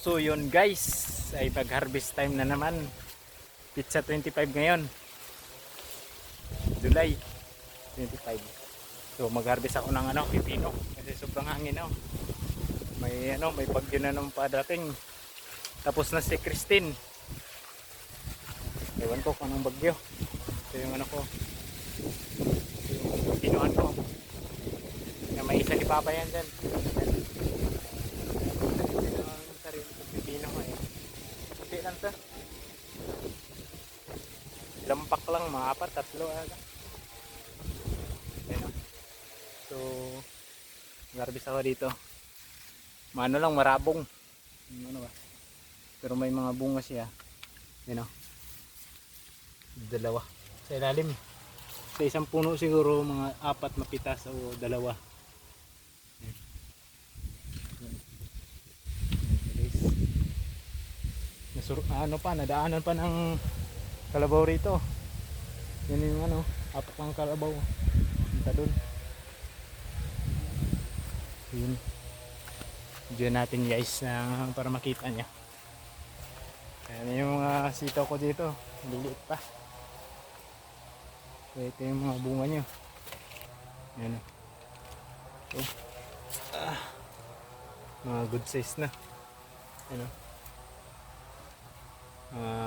So yun guys, ay pag-harvest time na naman. Pizza 25 ngayon. July 25. So mag-harvest ako ng pipino kasi sobrang hangin oh. May bagyo na naman padating. Tapos na si Christine. Ewan ko kung anong bagyo. Ito yung ko. Yung pinuan ko. Na may isa ni Papa yan dyan. Sarili ko pipino ko eh. Hindi lang to. Lampak lang, mga 4, 3 aga. Ayan. So mag-harvest ako dito. Mano lang, marabong. Ano ba? Pero may mga bunga siya. Ayan o. Dalawa. Sa ilalim. Sa isang puno siguro mga 4 mapitas o 2. Nadaanan pa ng kalabaw rito. Yan yung apak ng kalabaw. Punta dun. Yun. Diyan natin guys para makita nya. Yan yung mga sitaw ko dito. Maliliit pa. So, ito yung mga bunga nyo. Yan. So, mga good size na. Yan.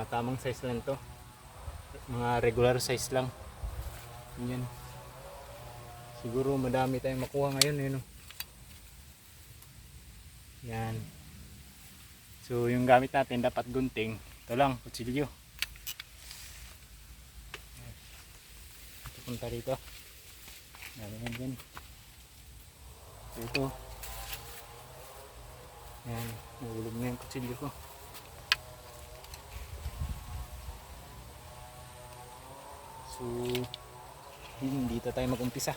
Tamang size lang to. Mga regular size lang. Yan. Siguro madami tayong makuha ngayon. Yan. So yung gamit natin dapat gunting. Ito lang, kutsilyo. Ito punta rito. Dami yan. So ito. Yan. Nahulog na yung kutsilyo ko. So dito tayo mag-umpisa.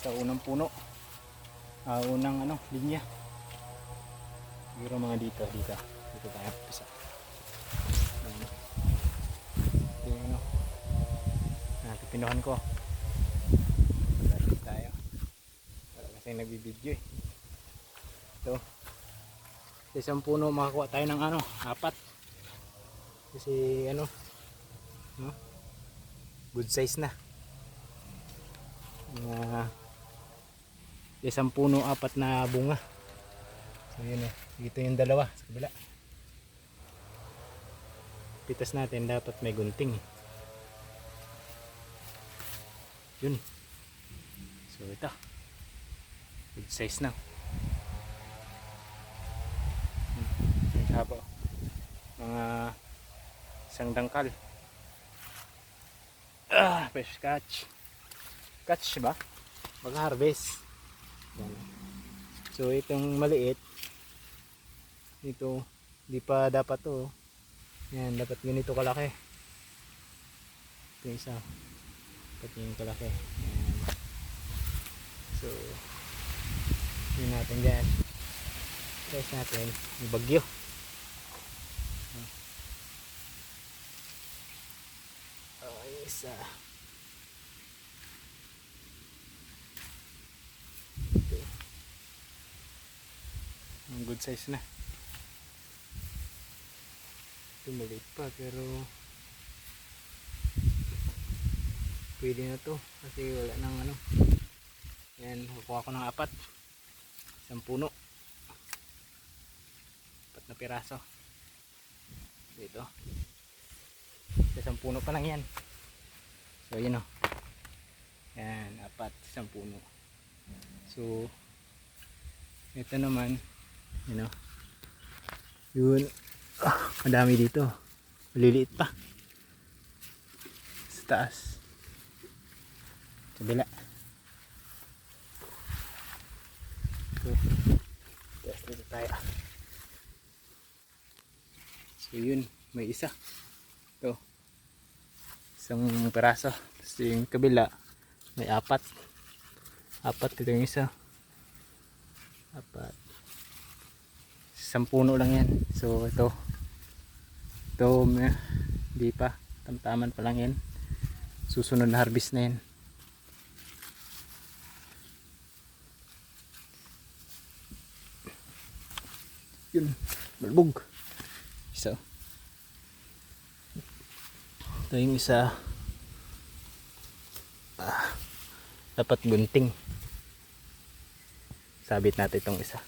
Sa unang puno. Unang linya. Siguro mga dito tayo umpisa. Ito yung pipinuhan ko. Dito tayo. Para kasi nagbibideo eh. Ito. Sa isang puno makakuha tayo ng 4. Kasi good size na. Isang puno 4 na bunga. So yun dito yung 2 sa kabila. Pitas natin dapat may gunting yun. So ito good size na. Haba mga isang dangkal. Fresh catch ba? Mag-harvest. So itong maliit ito di pa dapat to. Yan, dapat ganito kalaki. Ito isa dapat yung kalaki. Yan. So yun natin dyan. Test natin yung bagyo. Isa ang good size na. Ito maliit pa pero pwede na to kasi wala nang yan, kukuha ko ng 4 isang puno 4 na piraso dito isang puno pa lang yan. So yun yan 4 isang puno. So ito naman yun madami dito, maliliit pa sa taas kabila. So test dito tayo. So yun may isa ito isang peraso. Tapos yung kabila may 4 ito yung isa 4 isang puno lang yan. So ito di pa tamtaman pa lang yan. Susunod na harvest na yan. Yun, balbog. Isa. Ito yung isa. Dapat gunting. Sabit natin itong isa.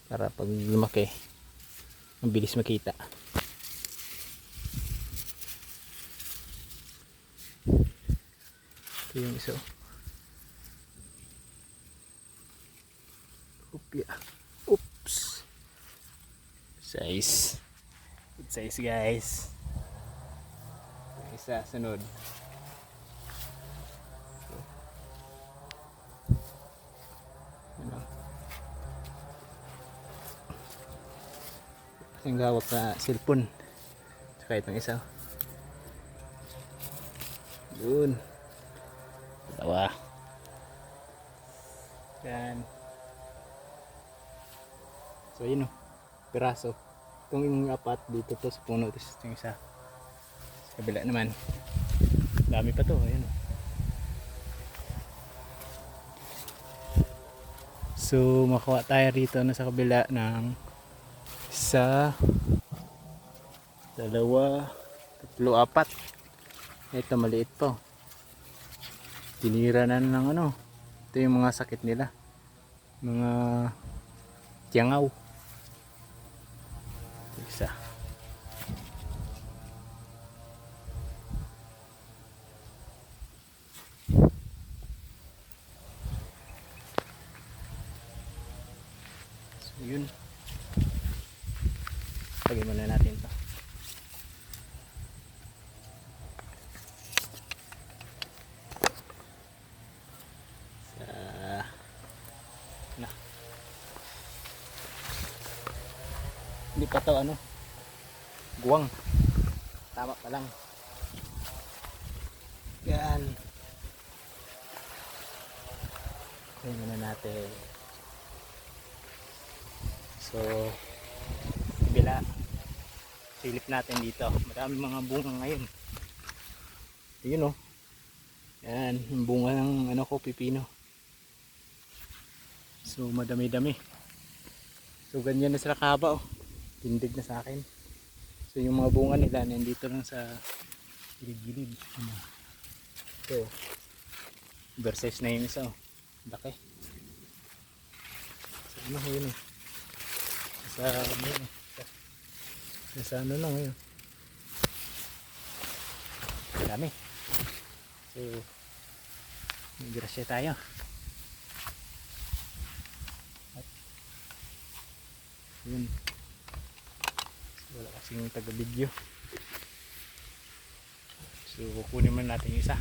Para pag lumaki, mabilis makita. Ito yung isa. Oops. Size. Good size guys. Isa sunod. Ano? Yung hawak na cellphone. Tsaka itong isa. Yun. Dalawa. Yan. So yun o. Piraso. Itong yung apat dito to sa puno. Tapos yung isa. Sa kabila naman. Dami pa to. Ayun o. So makuha tayo rito na sa kabila ng isa, dalawa, tatlo, apat. Ito maliit po. Tinira na ng ano. Ito yung mga sakit nila. Mga tiyangaw. Isa. So yun. Pagin muna natin ito. Hindi pa to ano, guwang, tama pa lang. Yan. Kaya muna natin. So bila silip natin dito, marami mga bunga ngayon. Yun o. Yan, yung bunga ng ano ko, pipino. So madami-dami. So ganyan na sila kahaba o. Tindig na sa akin. So yung mga bunga nila nandito lang sa gilid-gilid. Ito. Oversize na yung isa. Laki. So ano yun eh. Nasa ano lang yun. Dami. So may grasya tayo. At yun. Wala kasing taga-video. So kukunin man natin yung isa.